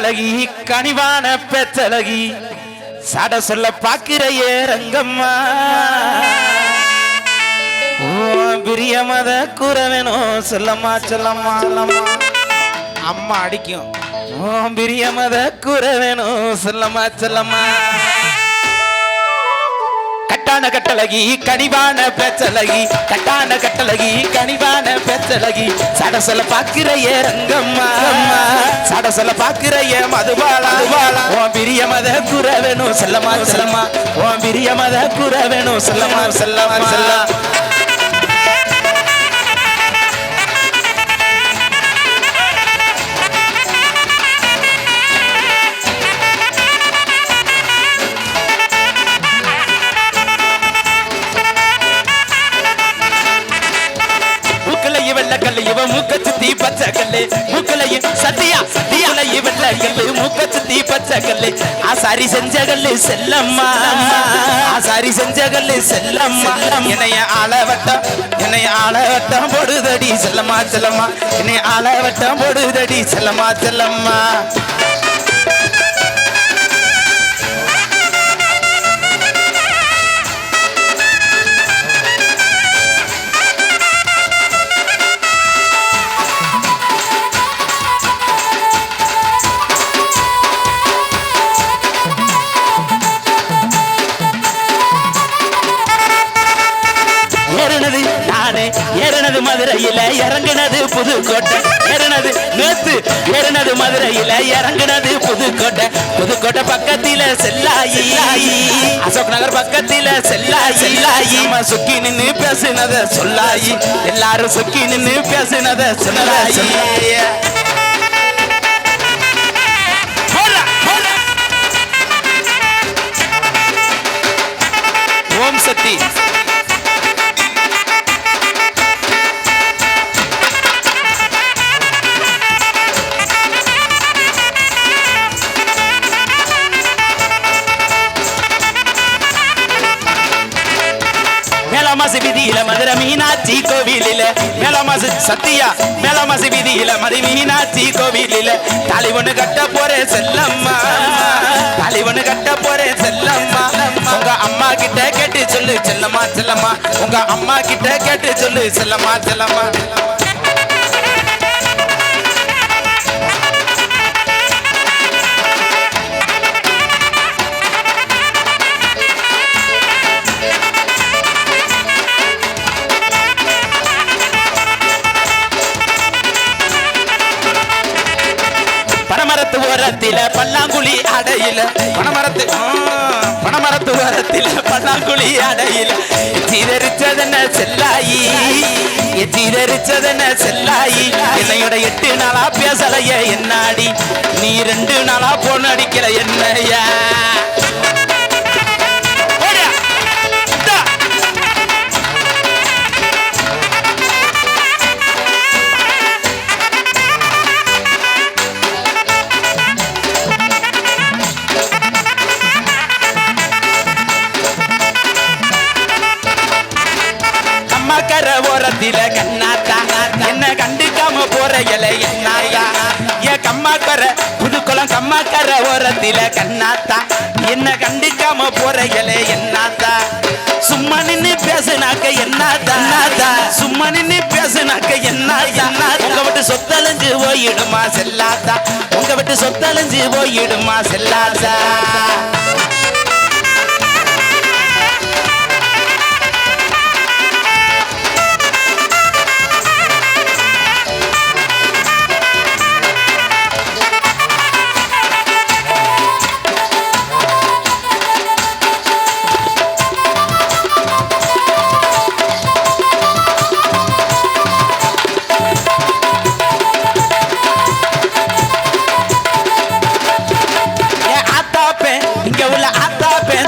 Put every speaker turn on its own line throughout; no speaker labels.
கட்டழகி கனிவான பெற்றழகி சட சொல்ல பாக்கிறையே ரங்கம்மா பிரியமத கூற வேணும் சொல்லம்மா சொல்லம்மா சொல்லம்மா அம்மா அடிக்கும் பிரியமத கூற வேணும் சொல்லம்மா சொல்லம்மா கட்டான கட்டழகி கனிவான பேச்சழகி கட்டான கட்டழகி கனிவான பேச்சழகி சடசல பாக்கிறையே ரங்கம்மா சடசல பாக்கிறையே மதுபாலா ஓம் பிரியமத கூற வேணும் சொல்லம்மா சொல்லம்மா ஓம் பிரியமத கூற வேணும் சொல்லம்மா சொல்லம்மா சொல்லா மூக்க சுத்தி பச்சை கல்லு மூக்கலையும் சத்தியா சத்தியாலைய வெள்ள கல்லு மூக்க சுத்தி பச்சை கல்லு ஆசாரி செஞ்ச கல்லு செல்லம்மா ஆசாரி செஞ்ச கல்லு செல்லம்மா என்னைய ஆளவட்டம் போடுதடி செல்லம்மா செல்லம்மா என்னைய ஆளவட்டம் போடுதடி செல்லம்மா செல்லம்மா ஏறினது மதுரையில இறங்குனது புதுக்கோட்டை ஏறினது நேத்து ஏறினது மதுரையில இறங்குனது புதுக்கோட்டை பக்கத்தில செல்லாயி அசோக் நகர் பக்கத்தில செல்லாயி நம்ம சுக்கி நின்னு பேசினத சொல்லாயி எல்லாரும் சுக்கி நின்னு பேசினத சொல்லாயி ஓம் சக்தி மேலமாசு வீதியில மதுரை மீனாட்சி கோவிலில மேலமாசு சத்தியா மேலமாசு வீதியில மதுரை மீனாட்சி கோவிலில தாலி ஒண்ணு கட்ட போறேன் செல்லம்மா தாலி ஒண்ணு கட்ட போறேன் செல்லம்மா உங்க அம்மா கிட்ட கேட்டு சொல்லு செல்லம்மா செல்லம்மா உங்க அம்மா கிட்ட கேட்டு சொல்லு செல்லம்மா செல்லம்மா ஓரத்தில பல்லாங்குழி அடையில பணமரத்து ஓரத்தில பல்லாங்குழி அடையில எச்சிதறிச்சதென்ன செல்லாயி எச்சிதறிச்சதென்ன செல்லாயி என்னையோட 8 நாளா பேசலைய என்னாடி நீ 2 நாளா போன் அடிக்கல என்னையா ஓரத்தில கண்ணாத்தா என்ன கண்டுக்காம போற இலை என்னாயா ஏ கம்மாக்கர புதுக்குளம் கம்மாக்கர ஓரத்தில கண்ணாத்தா என்ன கண்டுக்காம போற இலை என்னாத்தா சும்மா நின்னு பேசுனாக்க என்னாத்தா சும்மா நின்னு பேசுனாக்க என்னாயா உங்க விட்டு சொத்தலைஞ்சு போயிடுமா செல்லாத்தா உங்க விட்டு சொத்தலைஞ்சு போயிடுமா செல்லாத்தா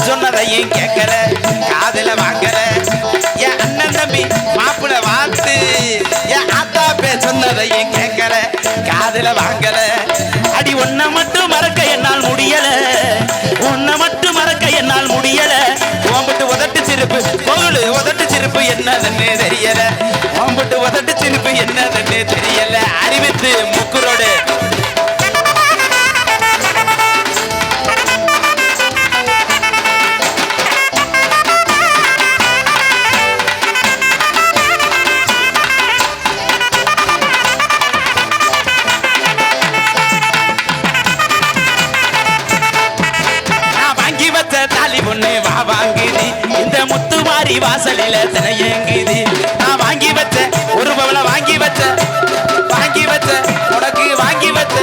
சொன்னதையும் கேட்கல காதல வாங்கல என் அண்ணன் தம்பி மாப்பிள வாழ்த்து என் ஆத்தா பே சொன்னதையும் கேட்கல காதல வாங்கல அடி ஒன்ன மட்டும் மறக்க என்னால் முடியல உன்னை மட்டும் மறக்க என்னால் முடியல ஓம்பட்டு உதட்டு சிரிப்பு பொருள் உதட்டு சிரிப்பு என்னதுன்னு தெரியல ஓம்பட்டு உதட்டு சிரிப்பு என்னதுன்னு தெரியல அறிவித்து முக்குரோடு தாலி பொண்ணு வா வாங்குது இந்த முத்துமாரி வாசலில தினையங்குது நான் வாங்கி வச்ச ஒரு பவள வாங்கி வச்ச உனக்கு வாங்கி வச்ச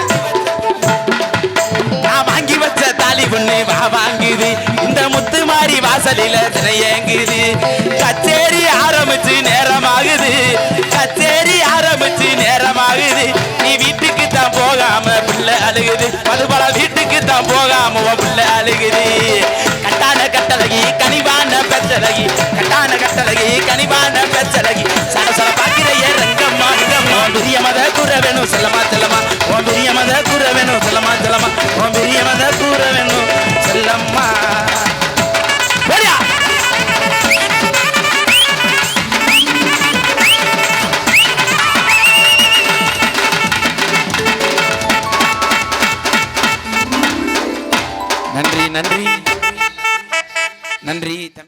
நான் வாங்கி வச்ச தாலி பொண்ணு வா வாங்குது இந்த முத்துமாரி வாசலில தினையங்குது கச்சேரி ஆரம்பிச்சு நேரமாகுது நீ வீட்டுக்கு தான் போகாம பிள்ளை அழுகுது மதுபல வீட்டுக்கு தான் போகாம உன் பிள்ளை அழுகுது கட்டான கட்டழகி கனிவான பெற்றழகி சல பாக்கிறைய ரங்கம்மா உன் பெரிய மத கூற வேணும் செல்லமா உன் பெரிய மத கூற வேணும் செல்லமா உன் பெரிய மத கூற வேணும் செல்லம்மா நன்றி